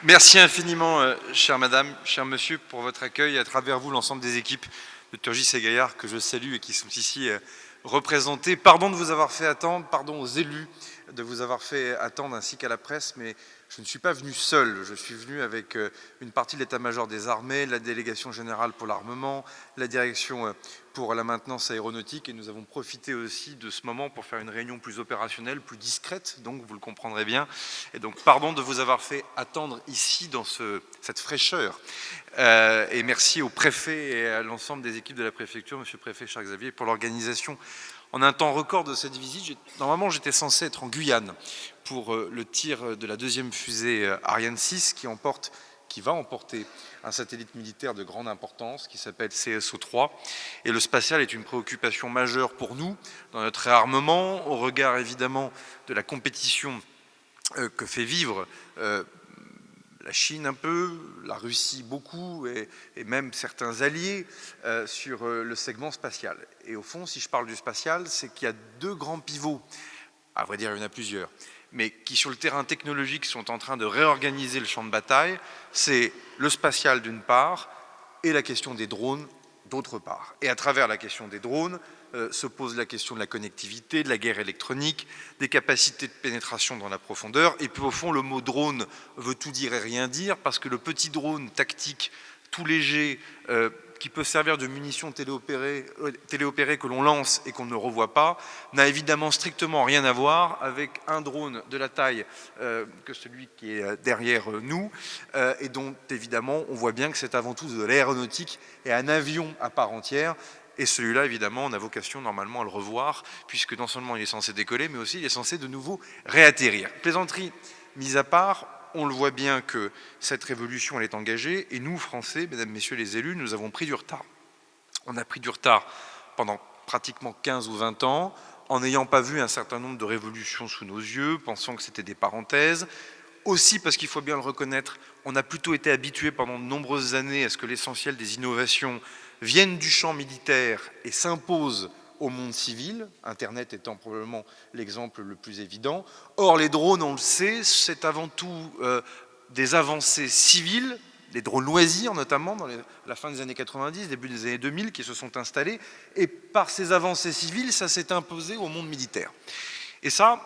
Merci infiniment, chère madame, cher monsieur, pour votre accueil et à travers vous l'ensemble des équipes de Turgis et Gaillard que je salue et qui sont ici représentées. Pardon de vous avoir fait attendre, pardon aux élus de vous avoir fait attendre ainsi qu'à la presse, mais je ne suis pas venu seul. Je suis venu avec une partie de l'état-major des armées, la délégation générale pour l'armement, la direction pour la maintenance aéronautique et nous avons profité aussi de ce moment pour faire une réunion plus opérationnelle, plus discrète, donc vous le comprendrez bien. Et donc pardon de vous avoir fait attendre ici dans cette fraîcheur. Et merci au préfet et à l'ensemble des équipes de la préfecture, monsieur le préfet, cher Xavier, pour l'organisation en un temps record de cette visite. Normalement, j'étais censé être en Guyane pour le tir de la deuxième fusée Ariane 6 qui va emporter un satellite militaire de grande importance qui s'appelle CSO-3. Et le spatial est une préoccupation majeure pour nous dans notre réarmement, au regard évidemment de la compétition que fait vivre la Chine un peu, la Russie beaucoup et même certains alliés sur le segment spatial. Et au fond, si je parle du spatial, c'est qu'il y a deux grands pivots, à vrai dire il y en a plusieurs, mais qui sur le terrain technologique sont en train de réorganiser le champ de bataille, c'est le spatial d'une part et la question des drones d'autre part. Et à travers la question des drones, se pose la question de la connectivité, de la guerre électronique, des capacités de pénétration dans la profondeur. Et puis au fond, le mot drone veut tout dire et rien dire, parce que le petit drone tactique, tout léger, qui peut servir de munition téléopérée que l'on lance et qu'on ne revoit pas, n'a évidemment strictement rien à voir avec un drone de la taille que celui qui est derrière nous, et dont évidemment on voit bien que c'est avant tout de l'aéronautique et un avion à part entière. Et celui-là, évidemment, on a vocation normalement à le revoir, puisque non seulement il est censé décoller, mais aussi il est censé de nouveau réatterrir. Plaisanterie mise à part, on le voit bien que cette révolution, elle est engagée, et nous, Français, mesdames, messieurs les élus, nous avons pris du retard. On a pris du retard pendant pratiquement 15 ou 20 ans, en n'ayant pas vu un certain nombre de révolutions sous nos yeux, pensant que c'était des parenthèses. Aussi parce qu'il faut bien le reconnaître, on a plutôt été habitué pendant de nombreuses années à ce que l'essentiel des innovations viennent du champ militaire et s'imposent au monde civil, Internet étant probablement l'exemple le plus évident. Or, les drones, on le sait, c'est avant tout des avancées civiles, des drones loisirs notamment, dans la fin des années 90, début des années 2000, qui se sont installés, et par ces avancées civiles, ça s'est imposé au monde militaire. Et ça,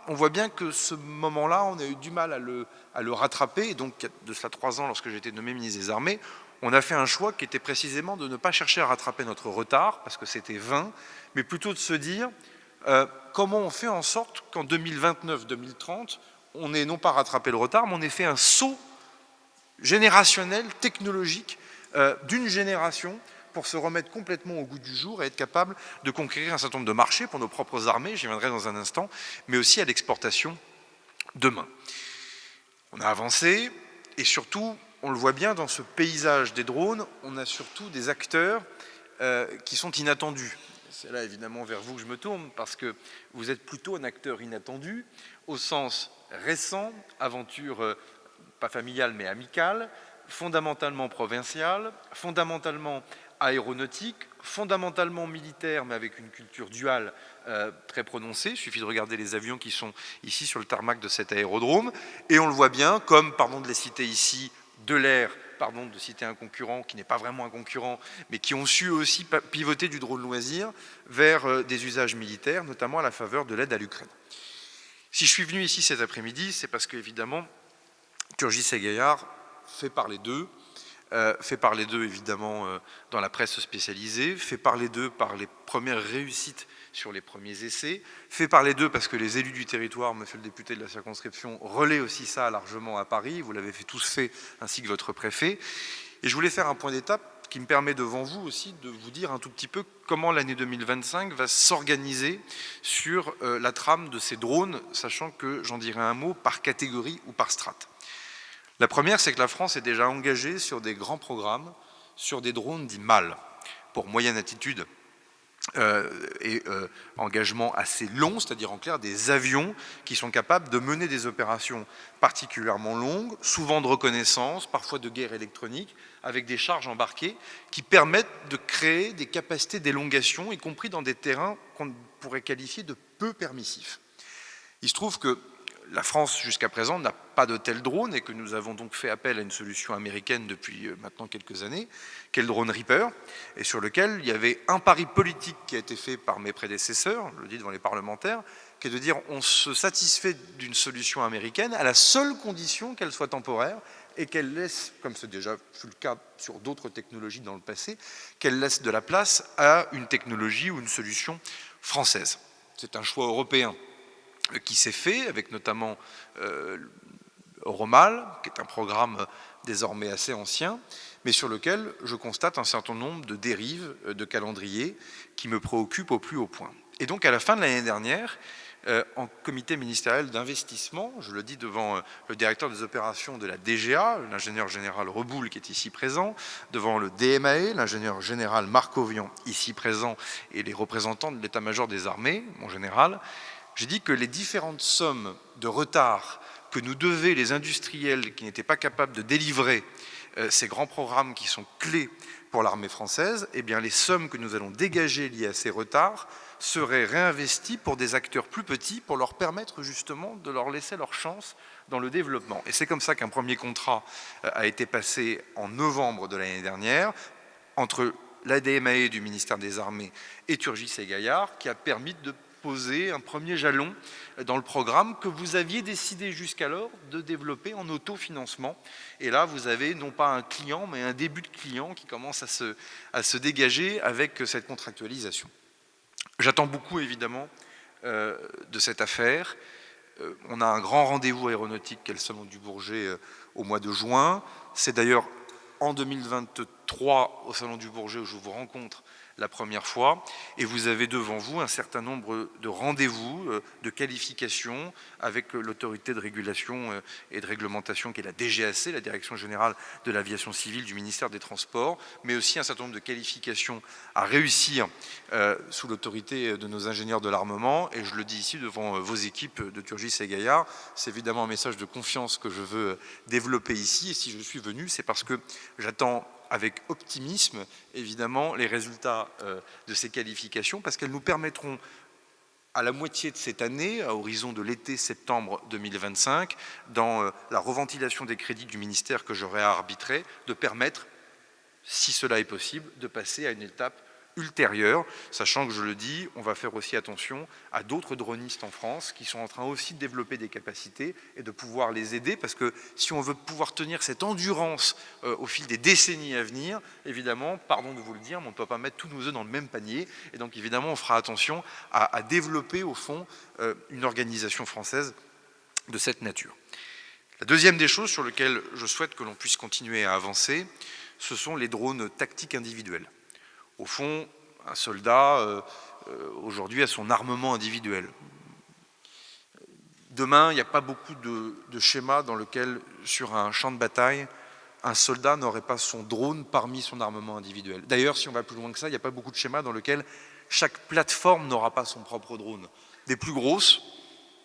on voit bien que ce moment-là, on a eu du mal à le rattraper, et donc de cela 3 ans, lorsque j'ai été nommé ministre des Armées, on a fait un choix qui était précisément de ne pas chercher à rattraper notre retard, parce que c'était vain, mais plutôt de se dire comment on fait en sorte qu'en 2029-2030, on ait non pas rattrapé le retard, mais on ait fait un saut générationnel, technologique, d'une génération pour se remettre complètement au goût du jour et être capable de conquérir un certain nombre de marchés pour nos propres armées, j'y viendrai dans un instant, mais aussi à l'exportation demain. On a avancé et surtout, on le voit bien dans ce paysage des drones, on a surtout des acteurs qui sont inattendus. C'est là évidemment vers vous que je me tourne parce que vous êtes plutôt un acteur inattendu au sens récent, aventure pas familiale mais amicale, fondamentalement provinciale, fondamentalement aéronautique, fondamentalement militaire mais avec une culture duale très prononcée. Il suffit de regarder les avions qui sont ici sur le tarmac de cet aérodrome et on le voit bien comme, pardon de les citer ici, de l'air, pardon de citer un concurrent qui n'est pas vraiment un concurrent, mais qui ont su aussi pivoter du drone loisir vers des usages militaires, notamment à la faveur de l'aide à l'Ukraine. Si je suis venu ici cet après-midi, c'est parce qu'évidemment, Turgis et Gaillard fait parler d'eux évidemment dans la presse spécialisée, fait parler d'eux par les premières réussites sur les premiers essais, fait parler d'eux parce que les élus du territoire, monsieur le député de la circonscription, relaient aussi ça largement à Paris, vous l'avez tous fait, ainsi que votre préfet. Et je voulais faire un point d'étape qui me permet devant vous aussi de vous dire un tout petit peu comment l'année 2025 va s'organiser sur la trame de ces drones, sachant que j'en dirai un mot par catégorie ou par strate. La première, c'est que la France est déjà engagée sur des grands programmes, sur des drones dits MALE, pour moyenne altitude et engagement assez long, c'est-à-dire en clair des avions qui sont capables de mener des opérations particulièrement longues, souvent de reconnaissance, parfois de guerre électronique, avec des charges embarquées qui permettent de créer des capacités d'élongation, y compris dans des terrains qu'on pourrait qualifier de peu permissifs. Il se trouve que la France, jusqu'à présent, n'a pas de tel drone et que nous avons donc fait appel à une solution américaine depuis maintenant quelques années, qui est le drone Reaper, et sur lequel il y avait un pari politique qui a été fait par mes prédécesseurs, je le dis devant les parlementaires, qui est de dire on se satisfait d'une solution américaine à la seule condition qu'elle soit temporaire et qu'elle laisse, comme c'est déjà fut le cas sur d'autres technologies dans le passé, qu'elle laisse de la place à une technologie ou une solution française. C'est un choix européen qui s'est fait, avec notamment Euromal, qui est un programme désormais assez ancien, mais sur lequel je constate un certain nombre de dérives de calendrier qui me préoccupent au plus haut point. Et donc à la fin de l'année dernière, en comité ministériel d'investissement, je le dis devant le directeur des opérations de la DGA, l'ingénieur général Reboul qui est ici présent, devant le DMAE, l'ingénieur général Marcovian ici présent, et les représentants de l'état-major des armées, mon général, j'ai dit que les différentes sommes de retard que nous devaient les industriels qui n'étaient pas capables de délivrer ces grands programmes qui sont clés pour l'armée française, eh bien les sommes que nous allons dégager liées à ces retards seraient réinvesties pour des acteurs plus petits pour leur permettre justement de leur laisser leur chance dans le développement. Et c'est comme ça qu'un premier contrat a été passé en novembre de l'année dernière entre l'ADMAE du ministère des Armées et Turgis et Gaillard, qui a permis de poser un premier jalon dans le programme que vous aviez décidé jusqu'alors de développer en autofinancement. Et là, vous avez non pas un client, mais un début de client qui commence à se dégager avec cette contractualisation. J'attends beaucoup, évidemment, de cette affaire. On a un grand rendez-vous aéronautique qui est le Salon du Bourget au mois de juin. C'est d'ailleurs en 2023, au Salon du Bourget, où je vous rencontre la première fois, et vous avez devant vous un certain nombre de rendez-vous, de qualifications avec l'autorité de régulation et de réglementation qui est la DGAC, la Direction Générale de l'Aviation Civile du ministère des Transports, mais aussi un certain nombre de qualifications à réussir sous l'autorité de nos ingénieurs de l'armement, et je le dis ici devant vos équipes de Turgis et Gaillard, c'est évidemment un message de confiance que je veux développer ici, et si je suis venu, c'est parce que j'attends avec optimisme, évidemment, les résultats de ces qualifications, parce qu'elles nous permettront, à la moitié de cette année, à horizon de l'été septembre 2025, dans la reventilation des crédits du ministère que j'aurai à arbitrer, de permettre, si cela est possible, de passer à une étape ultérieure, sachant que, je le dis, on va faire aussi attention à d'autres dronistes en France qui sont en train aussi de développer des capacités et de pouvoir les aider, parce que si on veut pouvoir tenir cette endurance au fil des décennies à venir, évidemment, pardon de vous le dire, mais on ne peut pas mettre tous nos œufs dans le même panier, et donc évidemment on fera attention à développer au fond une organisation française de cette nature. La deuxième des choses sur lesquelles je souhaite que l'on puisse continuer à avancer, ce sont les drones tactiques individuels. Au fond, un soldat, aujourd'hui, a son armement individuel. Demain, il n'y a pas beaucoup de schémas dans lesquels, sur un champ de bataille, un soldat n'aurait pas son drone parmi son armement individuel. D'ailleurs, si on va plus loin que ça, il n'y a pas beaucoup de schémas dans lesquels chaque plateforme n'aura pas son propre drone. Des plus grosses,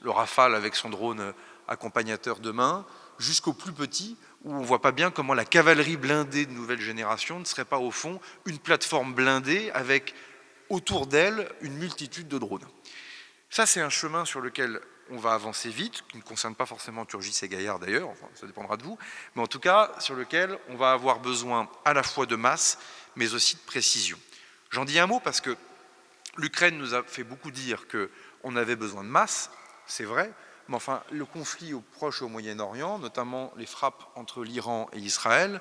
le Rafale avec son drone accompagnateur demain, jusqu'aux plus petits, où on ne voit pas bien comment la cavalerie blindée de nouvelle génération ne serait pas au fond une plateforme blindée avec autour d'elle une multitude de drones. Ça, c'est un chemin sur lequel on va avancer vite, qui ne concerne pas forcément Turgis et Gaillard d'ailleurs, enfin, ça dépendra de vous, mais en tout cas sur lequel on va avoir besoin à la fois de masse, mais aussi de précision. J'en dis un mot parce que l'Ukraine nous a fait beaucoup dire qu'on avait besoin de masse, c'est vrai, mais enfin, le conflit au Proche et au Moyen-Orient, notamment les frappes entre l'Iran et Israël,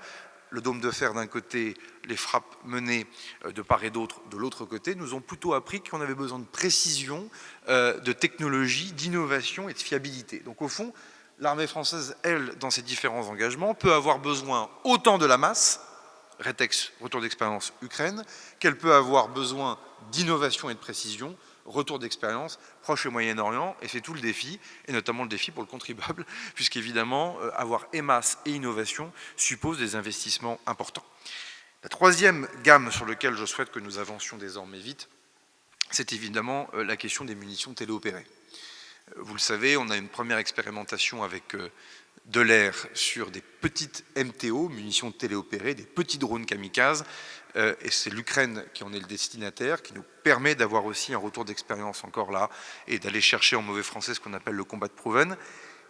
le dôme de fer d'un côté, les frappes menées de part et d'autre de l'autre côté, nous ont plutôt appris qu'on avait besoin de précision, de technologie, d'innovation et de fiabilité. Donc au fond, l'armée française, elle, dans ses différents engagements, peut avoir besoin autant de la masse, Retex, retour d'expérience Ukraine, qu'elle peut avoir besoin d'innovation et de précision, retour d'expérience, Proche et Moyen-Orient, et c'est tout le défi, et notamment le défi pour le contribuable, puisqu'évidemment, avoir et masse et innovation suppose des investissements importants. La troisième gamme sur laquelle je souhaite que nous avancions désormais vite, c'est évidemment la question des munitions téléopérées. Vous le savez, on a une première expérimentation avec de l'air sur des petites MTO, munitions téléopérées, des petits drones kamikazes, et c'est l'Ukraine qui en est le destinataire, qui nous permet d'avoir aussi un retour d'expérience encore là, et d'aller chercher en mauvais français ce qu'on appelle le combat proven.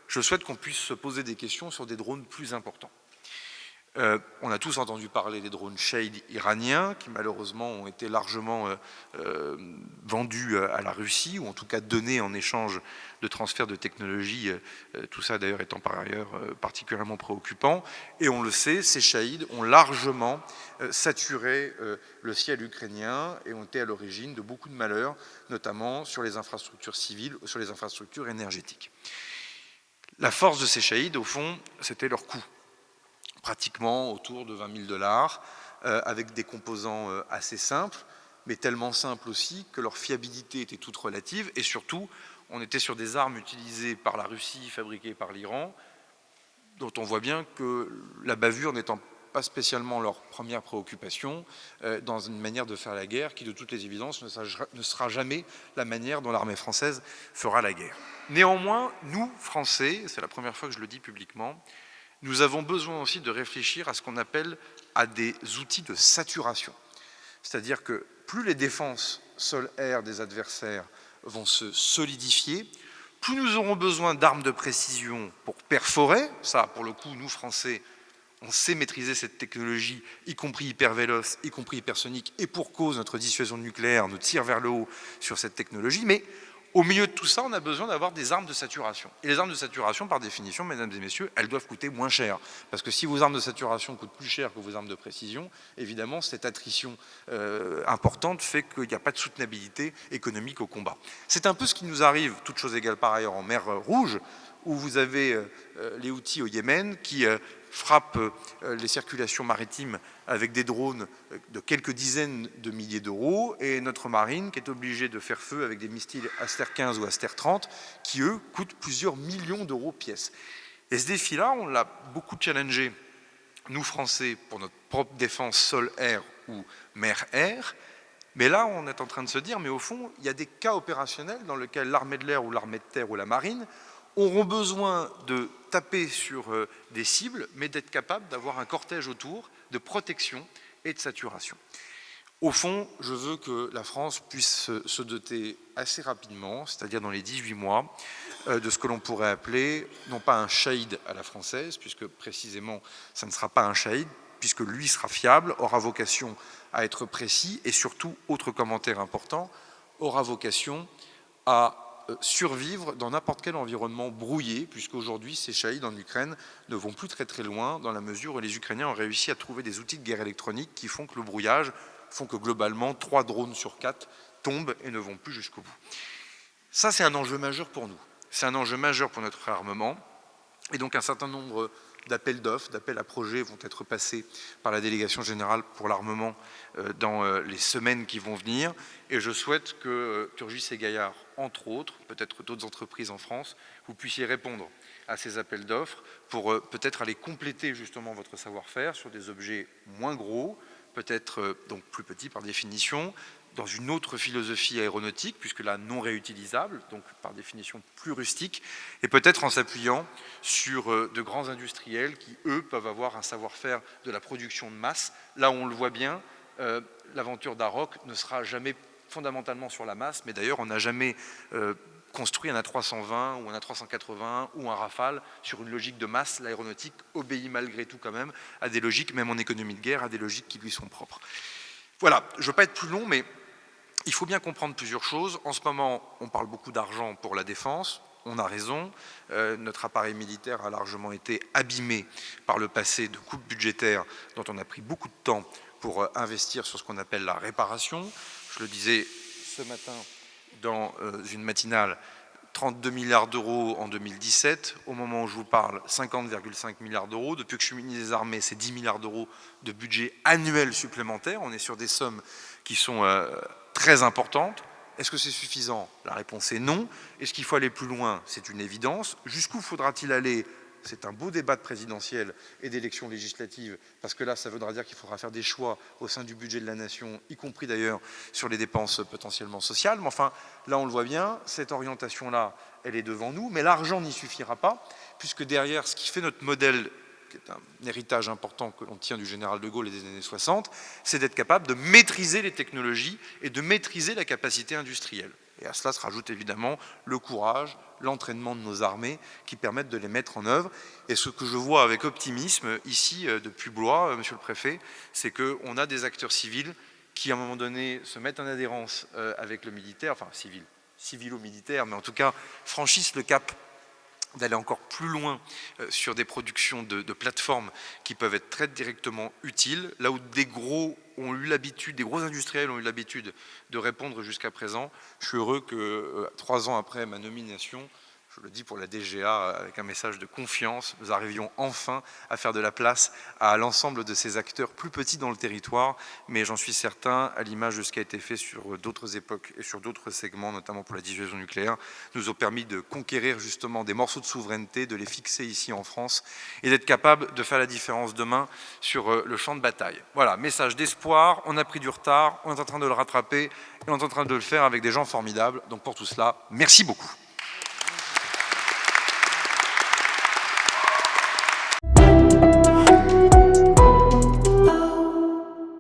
je souhaite qu'on puisse se poser des questions sur des drones plus importants. On a tous entendu parler des drones Shahid iraniens qui malheureusement ont été largement vendus à la Russie ou en tout cas donnés en échange de transfert de technologie, tout ça d'ailleurs étant par ailleurs particulièrement préoccupant. Et on le sait, ces Shahid ont largement saturé le ciel ukrainien et ont été à l'origine de beaucoup de malheurs, notamment sur les infrastructures civiles ou sur les infrastructures énergétiques. La force de ces Shahid, au fond, c'était leur coût. Pratiquement autour de 20 000 $, avec des composants assez simples, mais tellement simples aussi que leur fiabilité était toute relative, et surtout, on était sur des armes utilisées par la Russie, fabriquées par l'Iran, dont on voit bien que la bavure n'étant pas spécialement leur première préoccupation, dans une manière de faire la guerre qui, de toutes les évidences, ne sera jamais la manière dont l'armée française fera la guerre. Néanmoins, nous, Français, c'est la première fois que je le dis publiquement, nous avons besoin aussi de réfléchir à ce qu'on appelle à des outils de saturation. C'est-à-dire que plus les défenses sol-air des adversaires vont se solidifier, plus nous aurons besoin d'armes de précision pour perforer. Ça, pour le coup, nous, Français, on sait maîtriser cette technologie, y compris hypervéloce, y compris hypersonique, et pour cause, notre dissuasion nucléaire nous tire vers le haut sur cette technologie, mais au milieu de tout ça, on a besoin d'avoir des armes de saturation. Et les armes de saturation, par définition, mesdames et messieurs, elles doivent coûter moins cher. Parce que si vos armes de saturation coûtent plus cher que vos armes de précision, évidemment, cette attrition importante fait qu'il n'y a pas de soutenabilité économique au combat. C'est un peu ce qui nous arrive, toutes choses égales par ailleurs, en mer Rouge, où vous avez les Houthis au Yémen qui frappent les circulations maritimes avec des drones de quelques dizaines de milliers d'euros, et notre marine qui est obligée de faire feu avec des missiles Aster 15 ou Aster 30 qui, eux, coûtent plusieurs millions d'euros pièce. Et ce défi-là, on l'a beaucoup challengé, nous Français, pour notre propre défense sol-air ou mer-air. Mais là, on est en train de se dire, mais au fond, il y a des cas opérationnels dans lesquels l'armée de l'air ou l'armée de terre ou la marine auront besoin de taper sur des cibles, mais d'être capables d'avoir un cortège autour de protection et de saturation. Au fond, je veux que la France puisse se doter assez rapidement, c'est-à-dire dans les 18 mois, de ce que l'on pourrait appeler, non pas un Shahid à la française, puisque précisément ça ne sera pas un Shahid, puisque lui sera fiable, aura vocation à être précis, et surtout, autre commentaire important, aura vocation à survivre dans n'importe quel environnement brouillé, puisqu'aujourd'hui, ces Shahid en Ukraine ne vont plus très très loin, dans la mesure où les Ukrainiens ont réussi à trouver des outils de guerre électronique qui font que le brouillage font que globalement 3 drones sur 4 tombent et ne vont plus jusqu'au bout. Ça, c'est un enjeu majeur pour nous. C'est un enjeu majeur pour notre armement. Et donc un certain nombre d'appels d'offres, d'appels à projets vont être passés par la Délégation générale pour l'armement dans les semaines qui vont venir. Et je souhaite que Turgis et Gaillard, entre autres, peut-être d'autres entreprises en France, vous puissiez répondre à ces appels d'offres pour peut-être aller compléter justement votre savoir-faire sur des objets moins gros, peut-être donc plus petits par définition, dans une autre philosophie aéronautique, puisque là non réutilisable, donc par définition plus rustique, et peut-être en s'appuyant sur de grands industriels qui, eux, peuvent avoir un savoir-faire de la production de masse. Là où on le voit bien, l'aventure d'Aroc ne sera jamais fondamentalement sur la masse, mais d'ailleurs on n'a jamais construit un A320 ou un A380 ou un Rafale sur une logique de masse. L'aéronautique obéit malgré tout quand même à des logiques, même en économie de guerre, à des logiques qui lui sont propres. Voilà, je ne veux pas être plus long, mais il faut bien comprendre plusieurs choses. En ce moment, on parle beaucoup d'argent pour la défense. On a raison. Notre appareil militaire a largement été abîmé par le passé de coupes budgétaires dont on a pris beaucoup de temps pour investir sur ce qu'on appelle la réparation. Je le disais ce matin dans une matinale, 32 milliards d'euros en 2017. Au moment où je vous parle, 50,5 milliards d'euros. Depuis que je suis ministre des Armées, c'est 10 milliards d'euros de budget annuel supplémentaire. On est sur des sommes qui sont très importantes. Est-ce que c'est suffisant? La réponse est non. Est-ce qu'il faut aller plus loin? C'est une évidence. Jusqu'où faudra-t-il aller? C'est un beau débat de présidentielle et d'élections législatives, parce que là, ça voudra dire qu'il faudra faire des choix au sein du budget de la nation, y compris d'ailleurs sur les dépenses potentiellement sociales. Mais enfin, là, on le voit bien, cette orientation-là, elle est devant nous, mais l'argent n'y suffira pas, puisque derrière, ce qui fait notre modèle, qui est un héritage important que l'on tient du général de Gaulle et des années 60, c'est d'être capable de maîtriser les technologies et de maîtriser la capacité industrielle. Et à cela se rajoute évidemment le courage, l'entraînement de nos armées qui permettent de les mettre en œuvre. Et ce que je vois avec optimisme ici, depuis Blois, monsieur le préfet, c'est qu'on a des acteurs civils qui, à un moment donné, se mettent en adhérence avec le militaire, enfin civilo-militaire, mais en tout cas franchissent le cap d'aller encore plus loin sur des productions de plateformes qui peuvent être très directement utiles, là où des gros industriels ont eu l'habitude de répondre jusqu'à présent. Je suis heureux que 3 ans après ma nomination, je le dis pour la DGA avec un message de confiance, nous arrivions enfin à faire de la place à l'ensemble de ces acteurs plus petits dans le territoire, mais j'en suis certain, à l'image de ce qui a été fait sur d'autres époques et sur d'autres segments, notamment pour la dissuasion nucléaire, nous ont permis de conquérir justement des morceaux de souveraineté, de les fixer ici en France et d'être capable de faire la différence demain sur le champ de bataille. Voilà, message d'espoir, on a pris du retard, on est en train de le rattraper et on est en train de le faire avec des gens formidables. Donc pour tout cela, merci beaucoup.